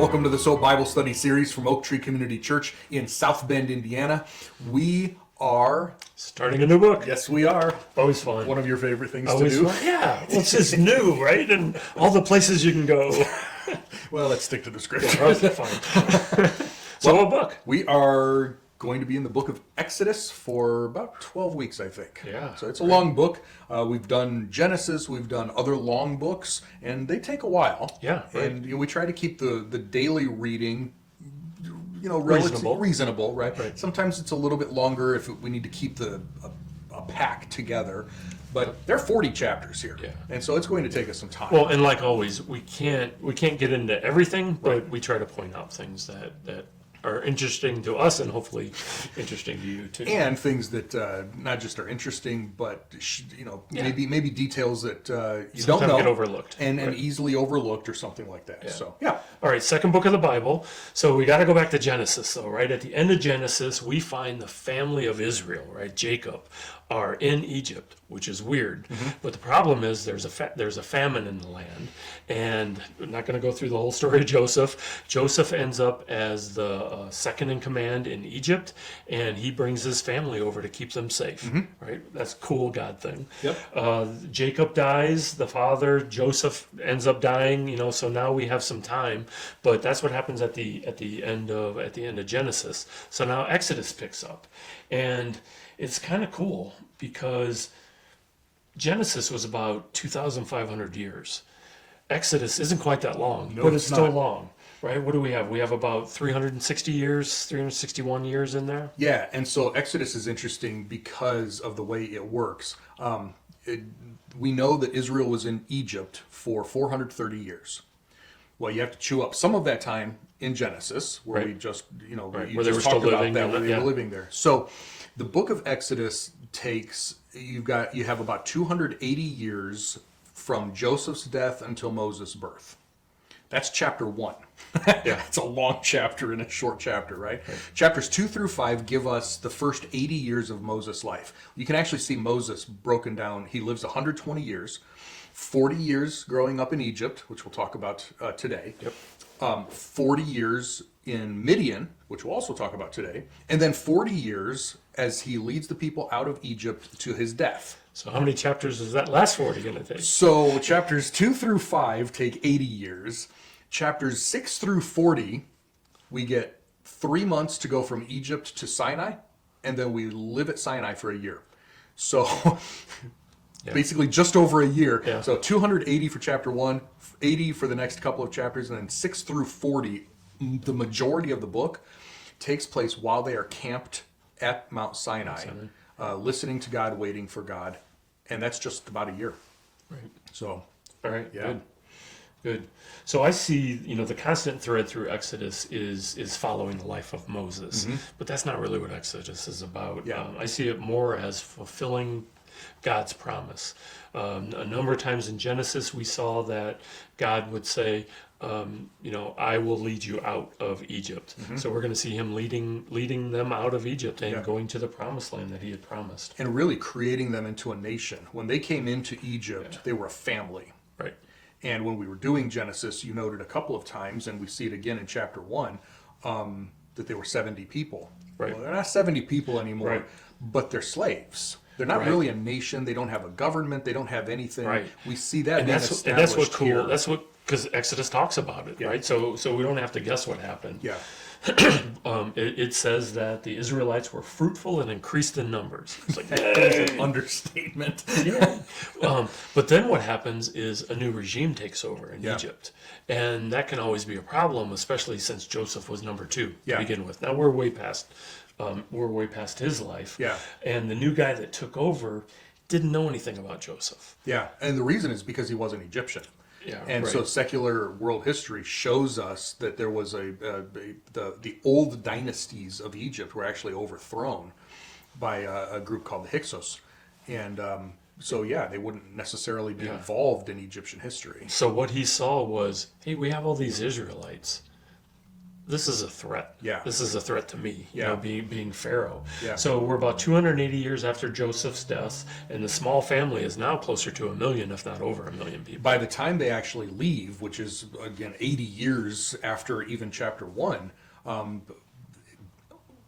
Welcome to the S.O.A.P Bible Study Series from Oak Tree Community Church in South Bend, Indiana. We are... starting a new book. Yes, we are. Always fun. One of your favorite things Always to do. fun. Yeah, well, it's just new, right? And all the places you can go. Well, let's stick to the scripture. Okay, fine. So what book? We are going to be in the book of Exodus for about 12 weeks, I think. Yeah. So it's a long book. We've done Genesis, we've done other long books, and they take a while. Yeah, right. And we try to keep the daily reading relatively reasonable, right? Sometimes it's a little bit longer if we need to keep a pack together. But there are 40 chapters here, and so it's going to take us some time. Well, and like always, we can't get into everything, but we try to point out things that are interesting to us and hopefully interesting to you too. And things that not just are interesting, but maybe details that you Sometimes don't know, get overlooked, and easily overlooked or something like that. Yeah. So yeah. All right, second book of the Bible. So we got to go back to Genesis, though, right? At the end of Genesis, we find the family of Israel, right? Jacob, are in Egypt, which is weird. Mm-hmm. But the problem is there's a famine in the land, and we're not going to go through the whole story of Joseph. Joseph ends up as the second in command in Egypt, and he brings his family over to keep them safe, right? That's a cool God thing. Yep. Jacob dies, the father. Joseph ends up dying, so now we have some time. But that's what happens at the end of Genesis. So now Exodus picks up, and it's kind of cool because Genesis was about 2,500 years. Exodus isn't quite that long, but it's still long, right? What do we have? We have about 360 years, 361 years in there. Yeah, and so Exodus is interesting because of the way it works. We know that Israel was in Egypt for 430 years. Well, you have to chew up some of that time in Genesis, where we just, where they were still living, where they were living there. So the book of Exodus you have about 280 years from Joseph's death until Moses' birth. That's chapter 1. It's a long chapter in a short chapter, right? Chapters 2 through 5 give us the first 80 years of Moses' life. You can actually see Moses broken down. He lives 120 years, 40 years growing up in Egypt, which we'll talk about today. 40 years in Midian, which we'll also talk about today, and then 40 years as he leads the people out of Egypt to his death. So how many chapters is that last 40 going to take? So chapters 2 through 5 take 80 years. Chapters 6 through 40, we get 3 months to go from Egypt to Sinai, and then we live at Sinai for a year. So basically just over a year. Yeah. So 280 for chapter 1, 80 for the next couple of chapters, and then 6 through 40, the majority of the book takes place while they are camped at Mount Sinai, listening to God, waiting for God, and that's just about a year. Right. So, all right, good. So I see, the constant thread through Exodus is following the life of Moses, but that's not really what Exodus is about. Yeah. I see it more as fulfilling God's promise. A number of times in Genesis, we saw that God would say, I will lead you out of Egypt. So we're going to see him leading them out of Egypt and going to the promised land that he had promised. And really creating them into a nation. When they came into Egypt, they were a family. Right. And when we were doing Genesis, you noted a couple of times, and we see it again in chapter 1, that they were 70 people. Right. Well, they're not 70 people anymore, but they're slaves. They're not really a nation. They don't have a government. They don't have anything. Right. We see that and that's what's cool. Here. That's what, because Exodus talks about it, right? So we don't have to guess what happened. Yeah. It says that the Israelites were fruitful and increased in numbers. It's like, that's an understatement. But then what happens is a new regime takes over in Egypt. And that can always be a problem, especially since Joseph was number 2 to begin with. Now we're way past his life. Yeah. And the new guy that took over didn't know anything about Joseph. Yeah. And the reason is because he wasn't Egyptian. Yeah, and so secular world history shows us that there was the old dynasties of Egypt were actually overthrown by a group called the Hyksos. And they wouldn't necessarily be involved in Egyptian history. So what he saw was, hey, we have all these Israelites. this is a threat. Yeah. This is a threat to me, you Yeah. know, being Pharaoh. Yeah. So we're about 280 years after Joseph's death, and the small family is now closer to 1 million, if not over 1 million people. By the time they actually leave, which is again 80 years after even chapter 1,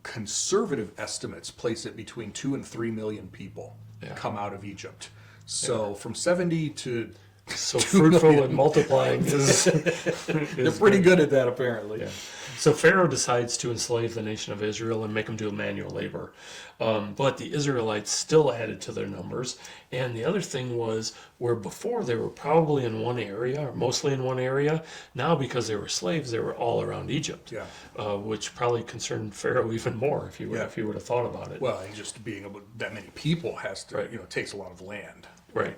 conservative estimates place it between 2 and 3 million people Yeah. come out of Egypt. So from 70 to So 2 fruitful million. and multiplying is, They're pretty good at that, apparently. Yeah. So Pharaoh decides to enslave the nation of Israel and make them do manual labor. But the Israelites still added to their numbers. And the other thing was, where before they were probably in one area, or mostly in one area, now because they were slaves, they were all around Egypt. Yeah. Which probably concerned Pharaoh even more if you would, Yeah. if you would have thought about it. Well, and just being able that many people has to, Right. takes a lot of land. Right.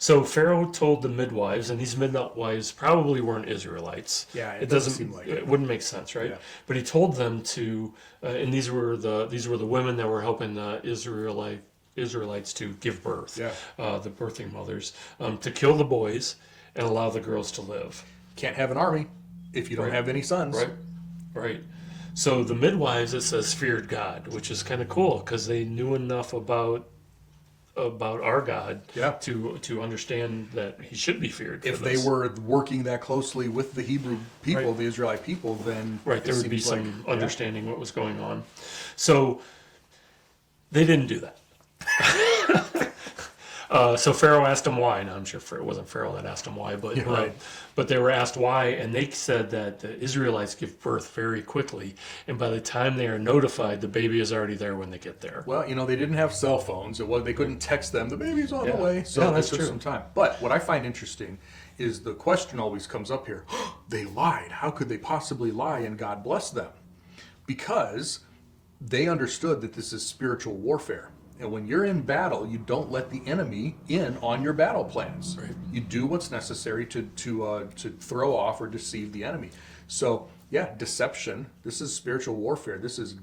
So Pharaoh told the midwives, and these midwives probably weren't Israelites. Yeah, it doesn't seem like it. it wouldn't make sense, right? Yeah. But he told them to, and these were the women that were helping the Israelites to give birth. Yeah. The birthing mothers, to kill the boys and allow the girls to live. Can't have an army if you don't Right. have any sons. Right. Right. So the midwives, it says, feared God, which is kind of cool because they knew enough about our God Yeah. to understand that he should be feared. If for they this. were working that closely with the Hebrew people, Right. the Israelite people, then Right, it there would be seems like- some understanding what was going on. So they didn't do that. So Pharaoh asked them why. Now I'm sure it wasn't Pharaoh that asked them why, but Yeah, right. but they were asked why, and they said that the Israelites give birth very quickly, and by the time they are notified, the baby is already there when they get there. Well, they didn't have cell phones. They couldn't text them. The baby's on Yeah. the way. So Yeah, that's it took true. some time. But what I find interesting is the question always comes up here. They lied. How could they possibly lie and God bless them? Because they understood that this is spiritual warfare. And when you're in battle, you don't let the enemy in on your battle plans. Right. You do what's necessary to throw off or deceive the enemy. So yeah, deception. This is spiritual warfare.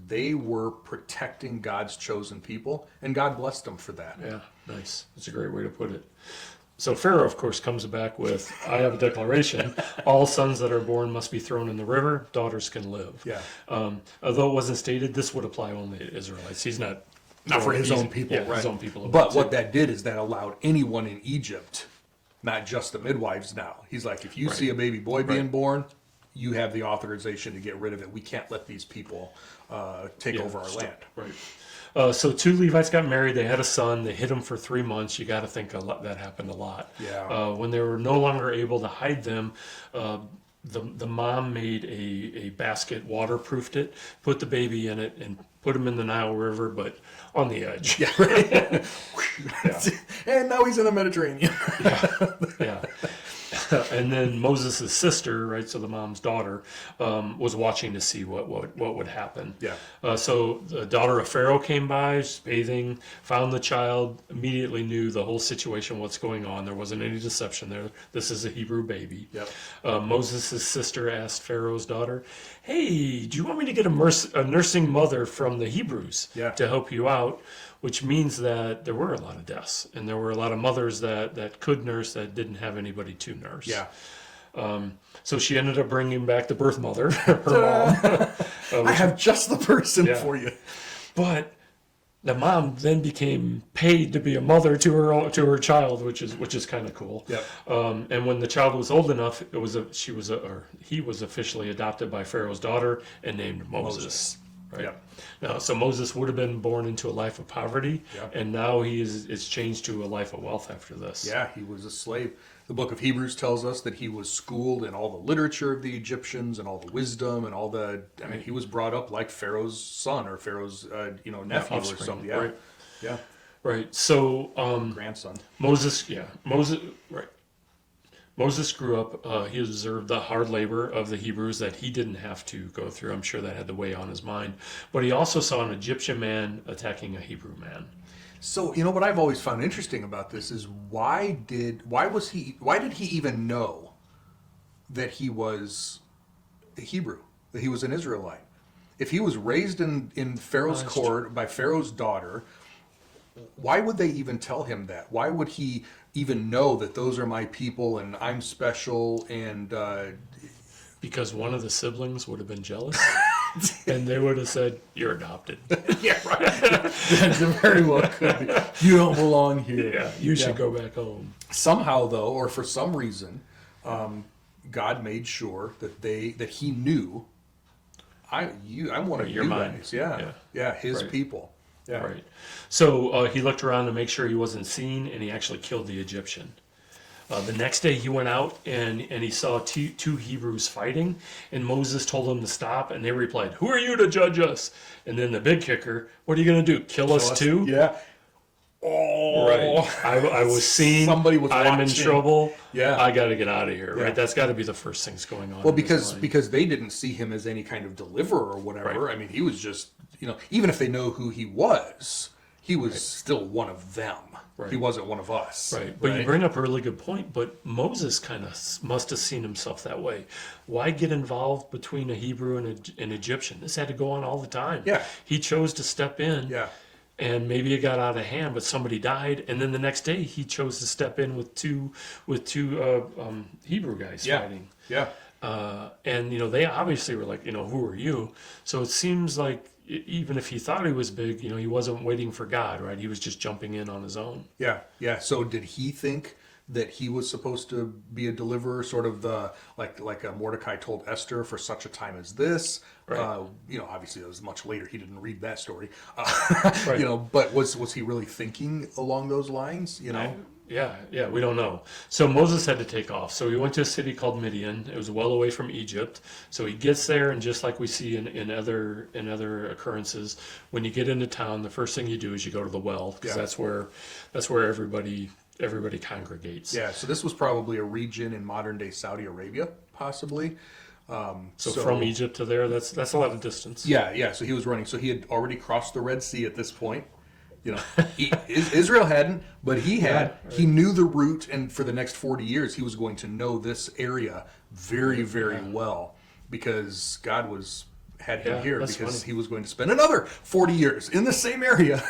They were protecting God's chosen people, and God blessed them for that. Yeah, nice. That's a great way to put it. So Pharaoh, of course, comes back with, I have a declaration. All sons that are born must be thrown in the river. Daughters can live. Yeah. Although it wasn't stated, this would apply only to Israelites. He's not For his he's- own people, yeah, right? his own people. But what that did is that allowed anyone in Egypt, not just the midwives now. He's like, if you Right. see a baby boy being Right. born, you have the authorization to get rid of it. We can't let these people take over our land. Right. So 2 Levites got married. They had a son. They hid him for 3 months. You got to think that happened a lot. Yeah. When they were no longer able to hide them, the mom made a basket, waterproofed it, put the baby in it, and put him in the Nile River, but on the edge. Yeah, right. And now he's in the Mediterranean. Yeah. And then Moses' sister, right, so the mom's daughter, was watching to see what would happen. Yeah. So the daughter of Pharaoh came by, was bathing, found the child, immediately knew the whole situation, what's going on. There wasn't any deception there. This is a Hebrew baby. Yep. Moses' sister asked Pharaoh's daughter, hey, do you want me to get a nursing mother from the Hebrews Yeah. to help you out? Which means that there were a lot of deaths, and there were a lot of mothers that could nurse that didn't have anybody to nurse. Yeah. So she ended up bringing back the birth mother, her mom. I have just the person Yeah. for you. But the mom then became paid to be a mother to her child, which is kind of cool. Yep. And when the child was old enough, he was officially adopted by Pharaoh's daughter and named Moses. Right. Yep. Now, so Moses would have been born into a life of poverty, Yep. and now it's changed to a life of wealth after this. Yeah, he was a slave. The book of Hebrews tells us that he was schooled in all the literature of the Egyptians and all the wisdom and all the. I mean, he was brought up like Pharaoh's son or Pharaoh's nephew or offspring, something. Yeah, right. yeah, Right. So grandson. Moses, right. Moses grew up, he observed the hard labor of the Hebrews that he didn't have to go through. I'm sure that had to weigh on his mind. But he also saw an Egyptian man attacking a Hebrew man. So what I've always found interesting about this is why did he even know that he was a Hebrew, that he was an Israelite? If he was raised in Pharaoh's court by Pharaoh's daughter, why would they even tell him that? Why would he even know that those are my people and I'm special? And because one of the siblings would have been jealous, and they would have said, "You're adopted." Yeah, right. That very well could be. You don't belong here. Yeah, you should go back home. Somehow, though, or for some reason, God made sure that He knew. I'm one of You're you mine. guys. Yeah, His Right. people. Yeah. Right. So he looked around to make sure he wasn't seen, and he actually killed the Egyptian. The next day he went out and he saw two Hebrews fighting, and Moses told them to stop, and they replied, "Who are you to judge us?" And then the big kicker, "What are you going to do? Kill us too?" Yeah. Oh, Right. I was seen. Somebody was I'm in watching. trouble. Yeah. I got to get out of here. Yeah. Right. That's got to be the first things going on. Well, in his mind. because they didn't see him as any kind of deliverer or whatever. Right. I mean, he was just, even if they know who he was still one of them. Right. He wasn't one of us. Right, but you bring up a really good point. But Moses kind of must have seen himself that way. Why get involved between a Hebrew and an Egyptian? This had to go on all the time. Yeah. He chose to step in. Yeah. And maybe it got out of hand, but somebody died, and then the next day he chose to step in with two Hebrew guys Yeah. fighting. Yeah. And they obviously were like, who are you? So it seems like even if he thought he was big, he wasn't waiting for God, right? He was just jumping in on his own. Yeah. Yeah. So did he think that he was supposed to be a deliverer, sort of like Mordecai told Esther, for such a time as this? Right. Obviously it was much later. He didn't read that story. Right. But was he really thinking along those lines? Yeah, we don't know. So Moses had to take off. So he went to a city called Midian. It was well away from Egypt. So he gets there, and just like we see in other occurrences, when you get into town, the first thing you do is you go to the well, because that's where everybody congregates. Yeah. So this was probably a region in modern day Saudi Arabia, possibly. So from Egypt to there, that's a lot of distance. Yeah. So he was running. So he had already crossed the Red Sea at this point. Israel hadn't, but he had. Yeah, right. He knew the route, and for the next 40 years, he was going to know this area very, very well, because God had him here, that's because funny. he was going to spend another 40 years in the same area,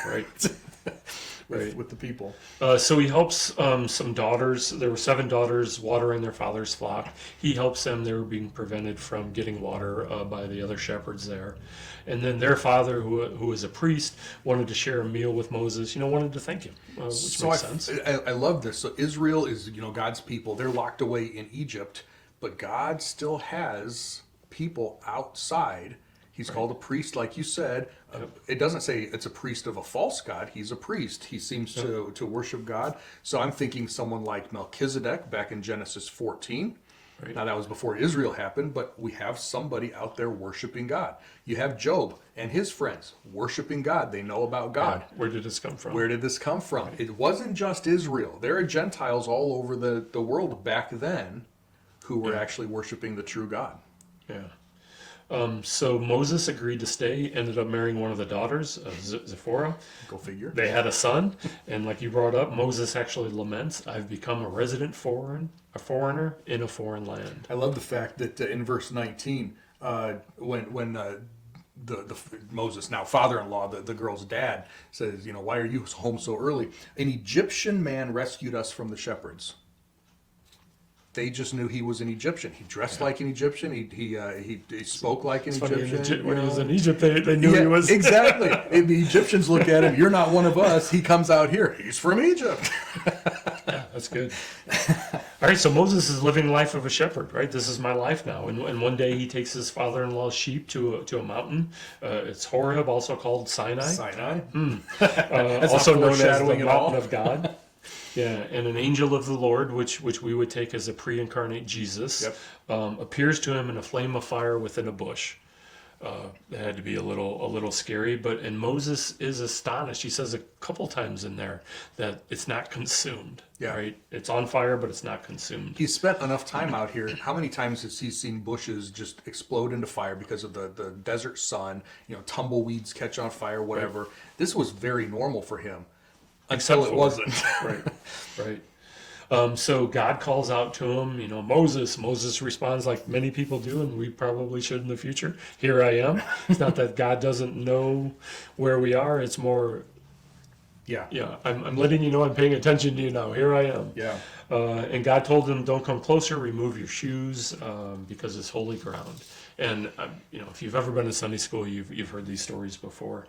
Right. with the people. So he helps some daughters. There were 7 daughters watering their father's flock. He helps them. They were being prevented from getting water by the other shepherds there. And then their father, who was a priest, wanted to share a meal with Moses, wanted to thank him, which makes sense. I love this. So Israel is, God's people. They're locked away in Egypt, but God still has people outside. He's called a priest, like you said. It doesn't say it's a priest of a false god. He's a priest. He seems to worship God. So I'm thinking someone like Melchizedek back in Genesis 14. Right. Now, that was before Israel happened, but we have somebody out there worshiping God. You have Job and his friends worshiping God. They know about God. Yeah. Where did this come from? Where did this come from? It wasn't just Israel. There are Gentiles all over the world back then who were actually worshiping the true God. Yeah. So Moses agreed to stay, ended up marrying one of the daughters of Zipporah. Go figure. They had a son, and like you brought up, Moses actually laments, "I've become a resident foreigner in a foreign land." I love the fact that in verse 19, when Moses, now father-in-law, the girl's dad, says, "Why are you home so early? An Egyptian man rescued us from the shepherds." They just knew he was an Egyptian. He dressed like an Egyptian. He spoke like an Egyptian. When he was in Egypt, they knew he was. Exactly. And the Egyptians look at him. You're not one of us. He comes out here. He's from Egypt. Yeah, that's good. All right, so Moses is living the life of a shepherd, right? This is my life now. And one day he takes his father-in-law's sheep to a mountain. It's Horeb, also called Sinai. Sinai. Also known as the foreshadowing at all. mountain of God. Yeah, and an angel of the Lord, which we would take as a pre-incarnate Jesus, appears to him in a flame of fire within a bush. That had to be a little scary, and Moses is astonished. He says a couple times in there that it's not consumed. Yeah. Right? It's on fire, but it's not consumed. He's spent enough time out here. How many times has he seen bushes just explode into fire because of the desert sun? Tumbleweeds catch on fire, whatever. Right. This was very normal for him. Until it wasn't. Right. So God calls out to him, Moses. Moses responds like many people do, and we probably should in the future. Here I am. It's not that God doesn't know where we are. It's more, Yeah. Yeah, I'm letting you know I'm paying attention to you now. Here I am. Yeah. And God told them, "Don't come closer. Remove your shoes, because it's holy ground." And if you've ever been to Sunday school, you've heard these stories before.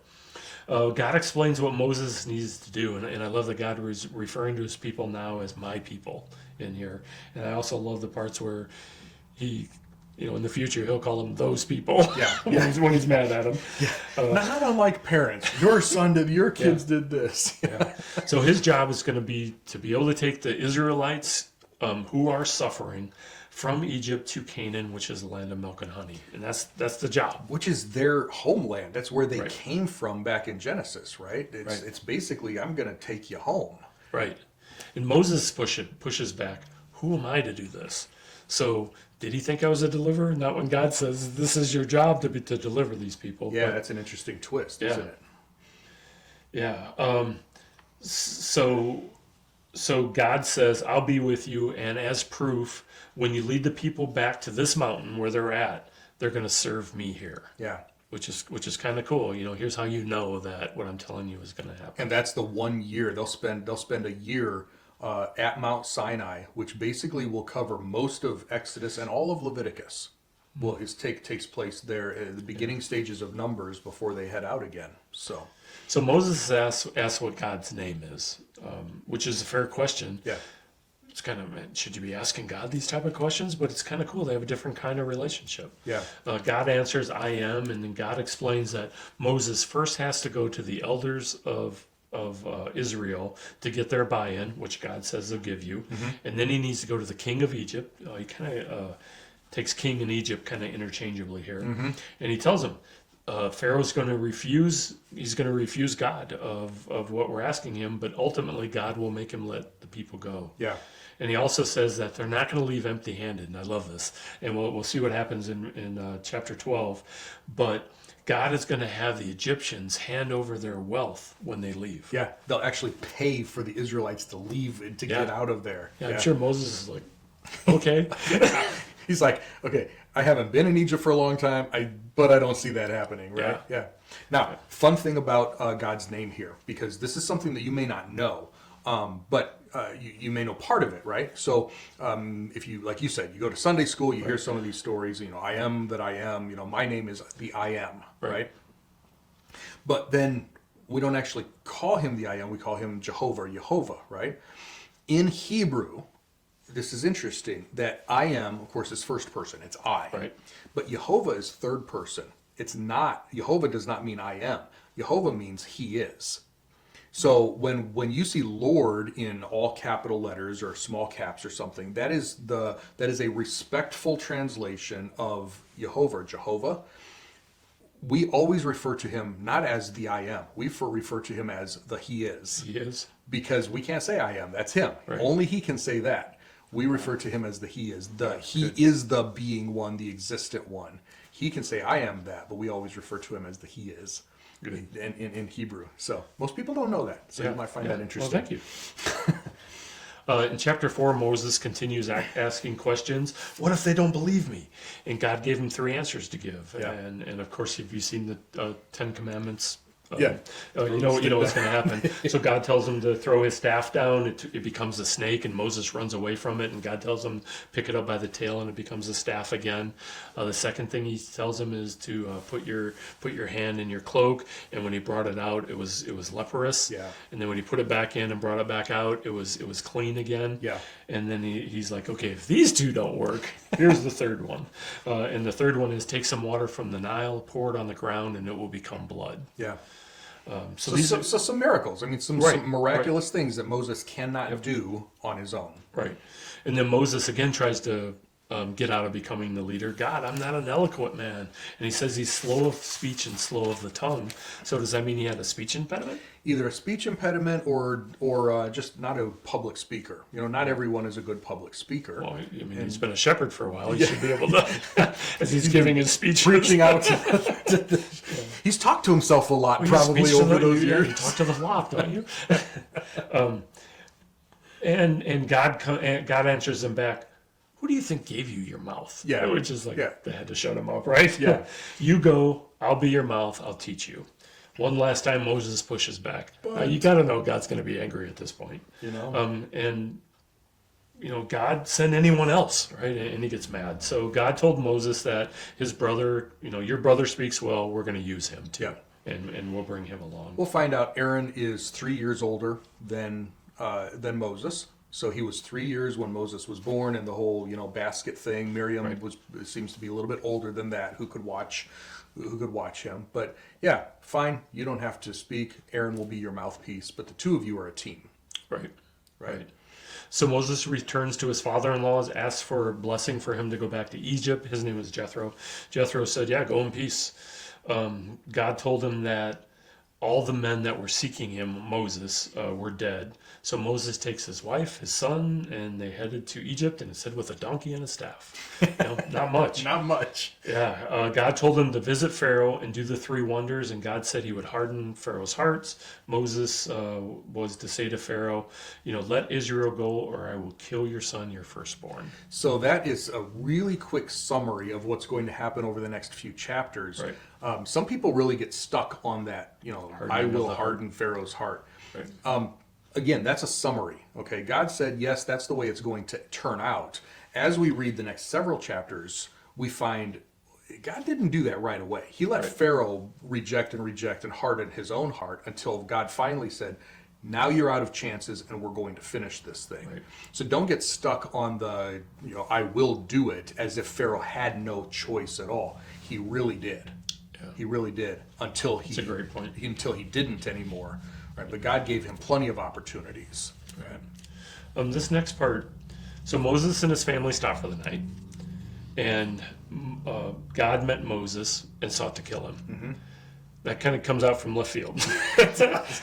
God explains what Moses needs to do, and I love that God was referring to his people now as my people in here. And I also love the parts where he, in the future, he'll call them those people. Yeah. when he's mad at them. Not unlike parents. Your son did, your kids did this. Yeah. So his job is going to be able to take the Israelites who are suffering from Egypt to Canaan, which is the land of milk and honey, and that's the job. Which is their homeland. That's where they Right. came from back in Genesis, right? It's basically, I'm going to take you home. Right. And Moses pushes back. Who am I to do this? So did he think I was a deliverer? Not when God says this is your job to deliver these people. Yeah, But, that's an interesting twist, Yeah. isn't it? yeah. So God says, "I'll be with you," and as proof, when you lead the people back to this mountain where they're at, they're going to serve me here. Yeah. Which is kind of cool. Here's how you know that what I'm telling you is going to happen. And that's the 1 year. They'll spend a year at Mount Sinai, which basically will cover most of Exodus and all of Leviticus. Well, takes place there at the beginning stages of Numbers before they head out again. So Moses asks what God's name is, which is a fair question. Yeah. It's kind of, should you be asking God these type of questions? But it's kind of cool. They have a different kind of relationship. Yeah. God answers, "I am," and then God explains that Moses first has to go to the elders of Israel to get their buy-in, which God says they'll give you, and then he needs to go to the king of Egypt. He kind of takes king and Egypt kind of interchangeably here, and he tells him, Pharaoh's going to refuse. He's going to refuse God of what we're asking him, but ultimately God will make him let the people go. Yeah. And he also says that they're not going to leave empty-handed, and I love this. And we'll see what happens in chapter 12. But God is going to have the Egyptians hand over their wealth when they leave. Yeah. They'll actually pay for the Israelites to leave and to get out of there. Yeah, I'm sure Moses is like, okay. He's like, okay, I haven't been in Egypt for a long time, but I don't see that happening, right? Yeah. Now, fun thing about God's name here, because this is something that you may not know, but you may know part of it, right? So if you, like you said, you go to Sunday school, you hear some of these stories, I am that I am, my name is the I am, right? But then we don't actually call him the I am, we call him Jehovah, right? In Hebrew, this is interesting, that I am, of course, is first person, it's I. Right. But Jehovah is third person. It's not, Jehovah does not mean I am. Jehovah means he is. So when you see Lord in all capital letters or small caps or something, that is a respectful translation of Jehovah. We always refer to him not as the I am. We refer to him as the he is. He is. Because we can't say I am. That's him. Right. Only he can say that. We refer to him as the he is. He is the being one, the existent one. He can say I am that, but we always refer to him as the he is in Hebrew. So most people don't know that. So you might find that interesting. Well, thank you. In chapter 4, Moses continues asking questions. What if they don't believe me? And God gave him 3 answers to give. Yeah. And of course, have you seen the 10 Commandments? Yeah. You know what's going to happen. So God tells him to throw his staff down. It becomes a snake, and Moses runs away from it. And God tells him pick it up by the tail, and it becomes a staff again. The second thing he tells him is to put your hand in your cloak. And when he brought it out, it was leprous. Yeah. And then when he put it back in and brought it back out, it was clean again. Yeah. And then he's like, okay, if these 2 don't work, here's the third one. And the third one is take some water from the Nile, pour it on the ground, and it will become blood. Yeah. So some miracles. I mean, some miraculous things that Moses cannot do on his own. Right. And then Moses again tries to get out of becoming the leader. God, I'm not an eloquent man. And he says he's slow of speech and slow of the tongue. So does that mean he had a speech impediment? Either a speech impediment or just not a public speaker. Not everyone is a good public speaker. Well, I mean, he's been a shepherd for a while. He should be able to, as he's giving his speech. Reaching out he's talked to himself a lot, probably over those years. You talk to the flock, don't you? And God answers him back, who do you think gave you your mouth? Yeah. Which is like, they had to shut him up, right? Yeah. You go, I'll be your mouth, I'll teach you. One last time, Moses pushes back. Now, you got to know God's going to be angry at this point. And God send anyone else, right? And he gets mad. So God told Moses that his brother, your brother speaks well. We're going to use him too, and we'll bring him along. We'll find out Aaron is 3 years older than Moses. So he was 3 years when Moses was born, and the whole basket thing. Miriam seems to be a little bit older than that. Who could watch him? But yeah, fine. You don't have to speak. Aaron will be your mouthpiece. But the two of you are a team. Right. So Moses returns to his father-in-law, asks for a blessing for him to go back to Egypt. His name was Jethro. Jethro said, yeah, go in peace. God told him that all the men that were seeking him, Moses, were dead. So Moses takes his wife, his son, and they headed to Egypt, and it said with a donkey and a staff. Not much. Not much. Yeah. God told him to visit Pharaoh and do the 3 wonders, and God said he would harden Pharaoh's hearts. Moses was to say to Pharaoh, let Israel go, or I will kill your son, your firstborn. So that is a really quick summary of what's going to happen over the next few chapters. Right. Some people really get stuck on that, I will harden Pharaoh's heart. Right. Again, that's a summary. Okay, God said, yes, that's the way it's going to turn out. As we read the next several chapters, we find God didn't do that right away. He let Pharaoh reject and harden his own heart until God finally said, now you're out of chances and we're going to finish this thing. Right. So don't get stuck on the, I will do it, as if Pharaoh had no choice at all. He really did. Yeah. He really did until That's a great point. Until he didn't anymore. Right? But God gave him plenty of opportunities. Right? This next part, so Moses and his family stopped for the night, and God met Moses and sought to kill him. Mm-hmm. That kind of comes out from left field.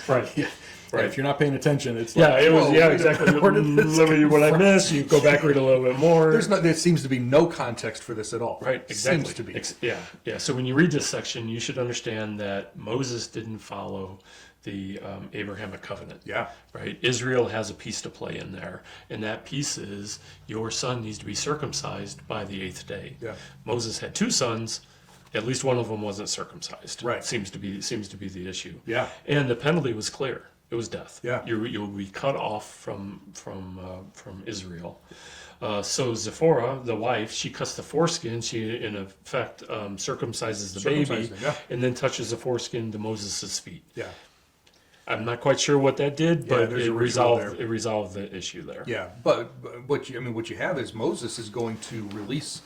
Right. Yeah. Right. If you're not paying attention, it's exactly. What I missed, you go back, read a little bit more. There seems to be no context for this at all. Right, exactly. Seems to be. Yeah. So when you read this section, you should understand that Moses didn't follow the Abrahamic covenant. Yeah. Right. Israel has a piece to play in there, and that piece is your son needs to be circumcised by the 8th day. Yeah. Moses had 2 sons. At least one of them wasn't circumcised. Right. Seems to be the issue. Yeah. And the penalty was clear. It was death. Yeah. You'll be cut off from Israel. So Zipporah, the wife, she cuts the foreskin. She, in effect, circumcises the baby, and then touches the foreskin to Moses' feet. Yeah. I'm not quite sure what that did, but there's it a ritual resolved the issue there. Yeah, but what you have is Moses is going to release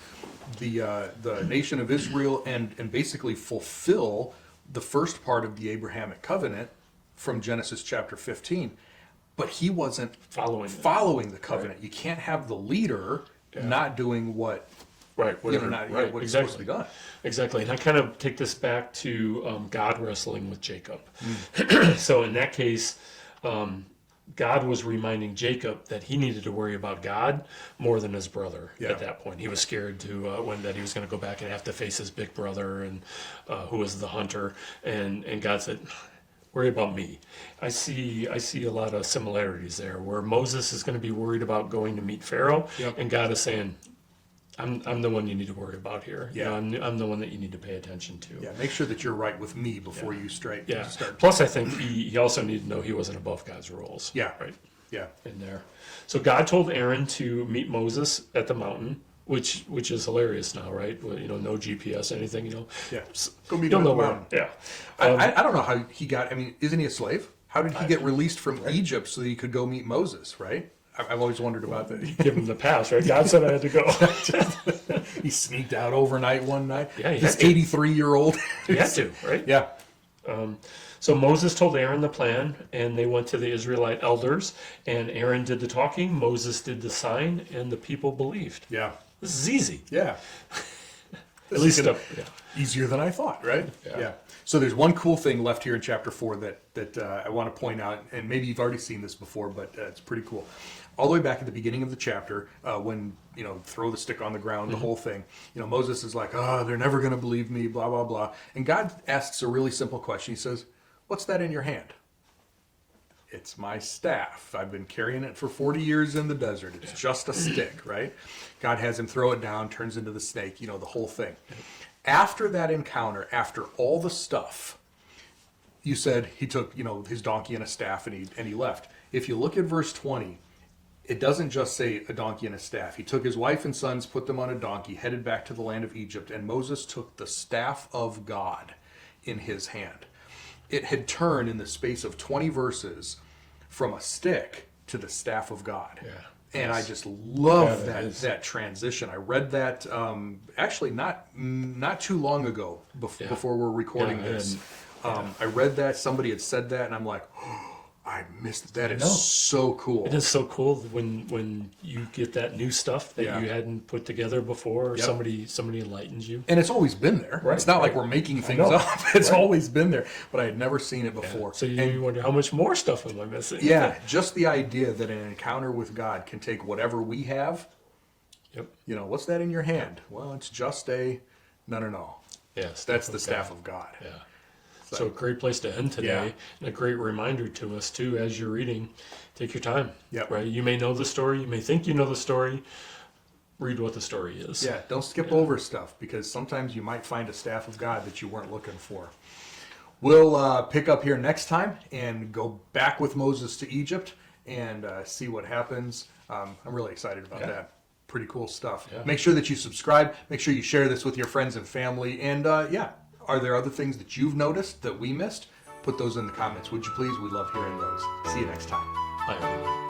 the nation of Israel and basically fulfill the first part of the Abrahamic covenant from Genesis chapter 15, but he wasn't following the covenant. Right. You can't have the leader not doing what what's supposed to be done. Exactly, and I kind of take this back to God wrestling with Jacob. So in that case, God was reminding Jacob that he needed to worry about God more than his brother at that point. He was scared that he was going to go back and have to face his big brother, and who was the hunter, and God said, worry about me. I see a lot of similarities there, where Moses is going to be worried about going to meet Pharaoh, and God is saying, I'm the one you need to worry about here. Yeah. I'm the one that you need to pay attention to. Yeah, make sure that you're right with me before you start. Plus, I think he also needed to know he wasn't above God's rules. Yeah. Right. Yeah. In there. So God told Aaron to meet Moses at the mountain, which is hilarious now, right? Well, no GPS, anything, Yeah. Go meet him at the mountain. Yeah. I don't know how he got. I mean, isn't he a slave? How did he get released from Egypt so that he could go meet Moses? Right. I've always wondered about that. Give him the pass, right? God said I had to go. He sneaked out overnight one night. Yeah, this 83-year-old. He had to, right? Yeah. So Moses told Aaron the plan, and they went to the Israelite elders, and Aaron did the talking, Moses did the sign, and the people believed. Yeah. This is easy. Yeah. At least easier than I thought, right? Yeah. So there's one cool thing left here in chapter 4 that I want to point out, and maybe you've already seen this before, but it's pretty cool. All the way back at the beginning of the chapter, when, throw the stick on the ground, the whole thing, Moses is like, they're never going to believe me, blah, blah, blah. And God asks a really simple question. He says, what's that in your hand? It's my staff. I've been carrying it for 40 years in the desert. It's just a stick, right? God has him throw it down, turns into the snake, the whole thing. After that encounter, after all the stuff, you said he took, his donkey and a staff and he left. If you look at verse 20, it doesn't just say a donkey and a staff. He took his wife and sons, put them on a donkey, headed back to the land of Egypt, and Moses took the staff of God in his hand. It had turned in the space of 20 verses from a stick to the staff of God. Yeah. And I just love Yeah, that transition. I read that actually not too long ago before we're recording this. I read that, somebody had said that, and I'm like, oh, I missed that. It's so cool. It is so cool when you get that new stuff that you hadn't put together before, or somebody enlightens you. And it's always been there. Right, it's not like we're making things up. It's always been there, but I had never seen it before. So you wonder, how much more stuff am I missing? Yeah, just the idea that an encounter with God can take whatever we have. Yep. What's that in your hand? Well, it's just no. Yes. That's the staff of God. Yeah. So a great place to end today, and a great reminder to us too, as you're reading, take your time. Yep. Right. You may know the story. You may think you know the story. Read what the story is. Yeah. Don't skip over stuff, because sometimes you might find a staff of God that you weren't looking for. We'll pick up here next time and go back with Moses to Egypt and see what happens. I'm really excited about that. Pretty cool stuff. Yeah. Make sure that you subscribe. Make sure you share this with your friends and family. And are there other things that you've noticed that we missed? Put those in the comments, would you please? We love hearing those. See you next time. Bye, everyone.